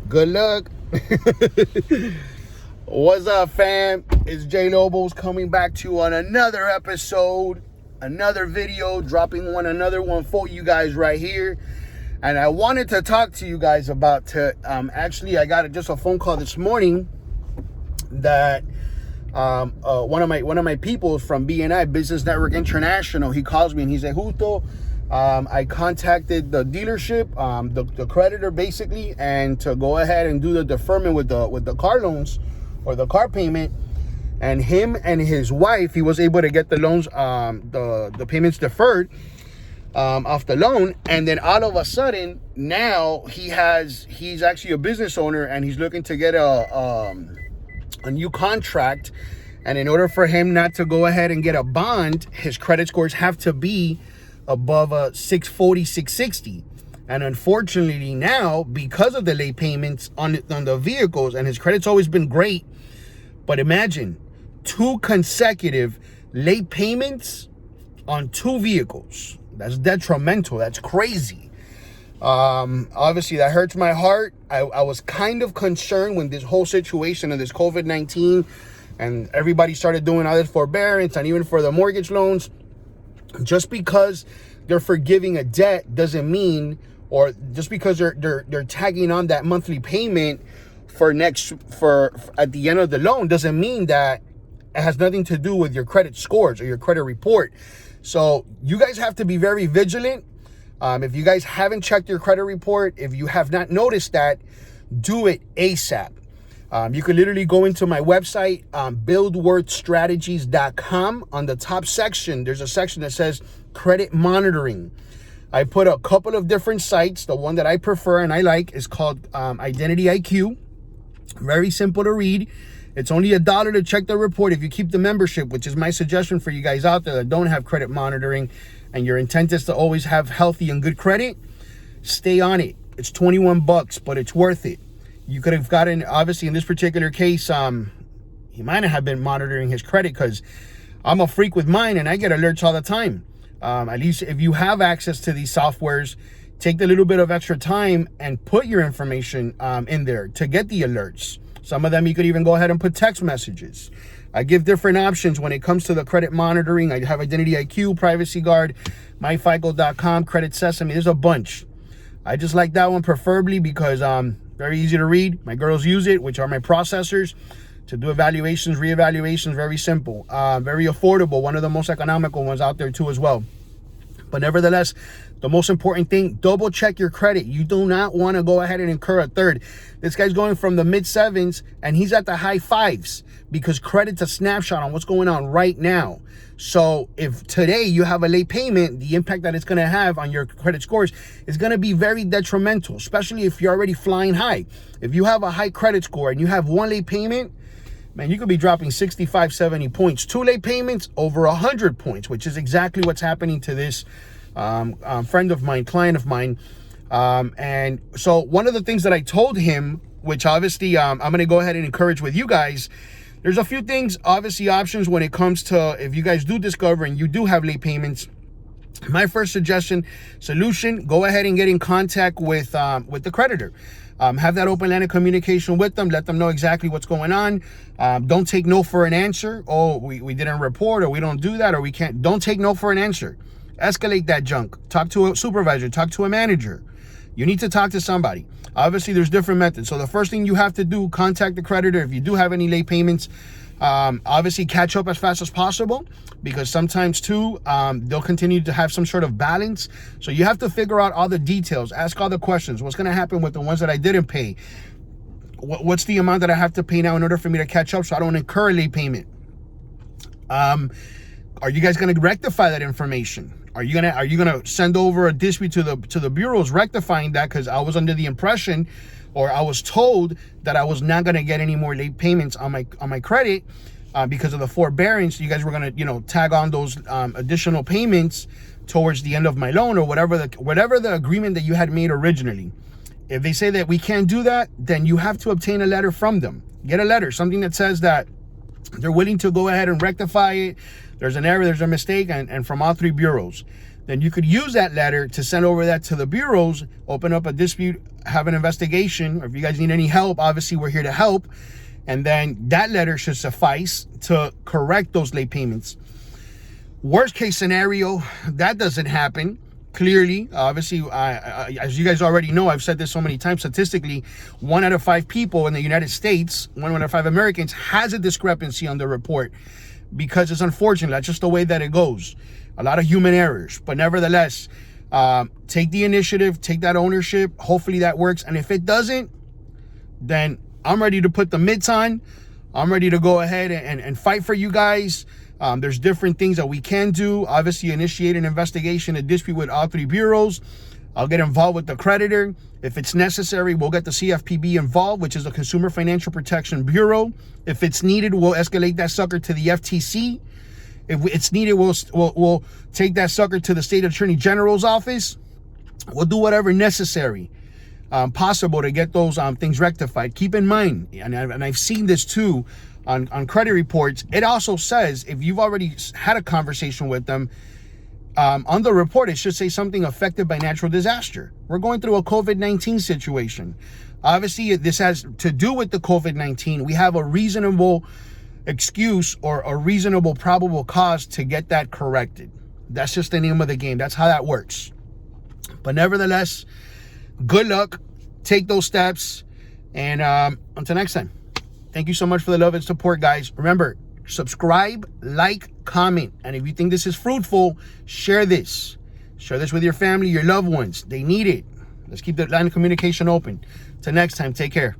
Good luck. What's up, fam? It's J Lobos coming back to you on another episode, another video, dropping another one for you guys right here. And I wanted to talk to you guys about actually, I got just a phone call this morning that one of my people from BNI, Business Network International, he calls me and he said, Justo, I contacted the dealership, the creditor basically, and to go ahead and do the deferment with the car loans or the car payment. And him and his wife, he was able to get the loans, the payments deferred off the loan. And then all of a sudden, now he's actually a business owner and he's looking to get a new contract. And in order for him not to go ahead and get a bond, his credit scores have to be above a 640, 660. And unfortunately now, because of the late payments on the vehicles, and his credit's always been great, but imagine 2 consecutive late payments on 2 vehicles. That's detrimental. That's crazy. Obviously that hurts my heart. I was kind of concerned when this whole situation of this COVID-19 and everybody started doing all this forbearance, and even for the mortgage loans. Just because they're forgiving a debt doesn't mean, or just because they're tagging on that monthly payment for at the end of the loan doesn't mean that it has nothing to do with your credit scores or your credit report. So you guys have to be very vigilant. If you guys haven't checked your credit report, if you have not noticed that, do it ASAP. You can literally go into my website, buildworthstrategies.com. On the top section, there's a section that says credit monitoring. I put a couple of different sites. The one that I prefer and I like is called Identity IQ. Very simple to read. It's only $1 to check the report if you keep the membership, which is my suggestion for you guys out there that don't have credit monitoring and your intent is to always have healthy and good credit. Stay on it. It's $21, but it's worth it. You could have gotten, obviously in this particular case, he might have been monitoring his credit, because I'm a freak with mine and I get alerts all the time. At least if you have access to these softwares, take the little bit of extra time and put your information in there to get the alerts. Some of them you could even go ahead and put text messages. I give different options when it comes to the credit monitoring. I have Identity IQ, Privacy Guard, myfico.com, Credit Sesame. There's a bunch. I just like that one preferably because very easy to read. My girls use it, which are my processors, to do evaluations, reevaluations. Very simple, very affordable. One of the most economical ones out there too as well. But nevertheless, the most important thing, double check your credit. You do not want to go ahead and incur a third. This guy's going from the mid 7s and he's at the high 5s because credit's a snapshot on what's going on right now. So if today you have a late payment, the impact that it's going to have on your credit scores is going to be very detrimental, especially if you're already flying high. If you have a high credit score and you have 1 late payment, man, you could be dropping 65, 70 points. 2 late payments, over 100 points, which is exactly what's happening to this friend of mine, client of mine. And so one of the things that I told him, which obviously I'm going to go ahead and encourage with you guys, there's a few things, obviously options when it comes to if you guys do discover and you do have late payments. My first solution, go ahead and get in contact with the creditor. Have that open line of communication with them. Let them know exactly what's going on. Don't take no for an answer. Oh, we didn't report, or we don't do that, or we can't. Don't take no for an answer. Escalate that junk. Talk to a supervisor. Talk to a manager. You need to talk to somebody. Obviously, there's different methods. So the first thing you have to do, contact the creditor. If you do have any late payments, obviously catch up as fast as possible, because sometimes too, they'll continue to have some sort of balance. So you have to figure out all the details, ask all the questions. What's going to happen with the ones that I didn't pay? What's the amount that I have to pay now in order for me to catch up so I don't incur a late payment? Are you guys going to rectify that information? Are you gonna send over a dispute to the bureaus rectifying that? Because I was under the impression, or I was told, that I was not gonna get any more late payments on my credit because of the forbearance. You guys were gonna tag on those additional payments towards the end of my loan, or whatever the agreement that you had made originally. If they say that we can't do that, then you have to obtain a letter from them. Get a letter, something that says that they're willing to go ahead and rectify it. There's an error, there's a mistake, and from all 3 bureaus. then you could use that letter to send over that to the bureaus, open up a dispute, have an investigation, or if you guys need any help, obviously we're here to help. And then that letter should suffice to correct those late payments. Worst case scenario, that doesn't happen. Clearly, obviously, as you guys already know, I've said this so many times, statistically, 1 out of 5 people in the United States, 1 out of 5 Americans has a discrepancy on the report, because it's unfortunate. That's just the way that it goes. A lot of human errors. But nevertheless, take the initiative, take that ownership. Hopefully that works. And if it doesn't, then I'm ready to put the mitts on. I'm ready to go ahead and fight for you guys. There's different things that we can do. Obviously, initiate an investigation, a dispute with all 3 bureaus. I'll get involved with the creditor. If it's necessary, we'll get the CFPB involved, which is the Consumer Financial Protection Bureau. If it's needed, we'll escalate that sucker to the FTC. If it's needed, we'll take that sucker to the State Attorney General's office. We'll do whatever necessary possible to get those things rectified. Keep in mind, and I've seen this too on credit reports, it also says if you've already had a conversation with them, on the report, it should say something affected by natural disaster. We're going through a COVID-19 situation. Obviously, this has to do with the COVID-19. We have a reasonable excuse or a reasonable probable cause to get that corrected. That's just the name of the game. That's how that works. But nevertheless, good luck. Take those steps. And until next time, thank you so much for the love and support, guys. Remember, subscribe, like, comment. And if you think this is fruitful, share this. Share this with your family, your loved ones. They need it. Let's keep the line of communication open. Till next time, take care.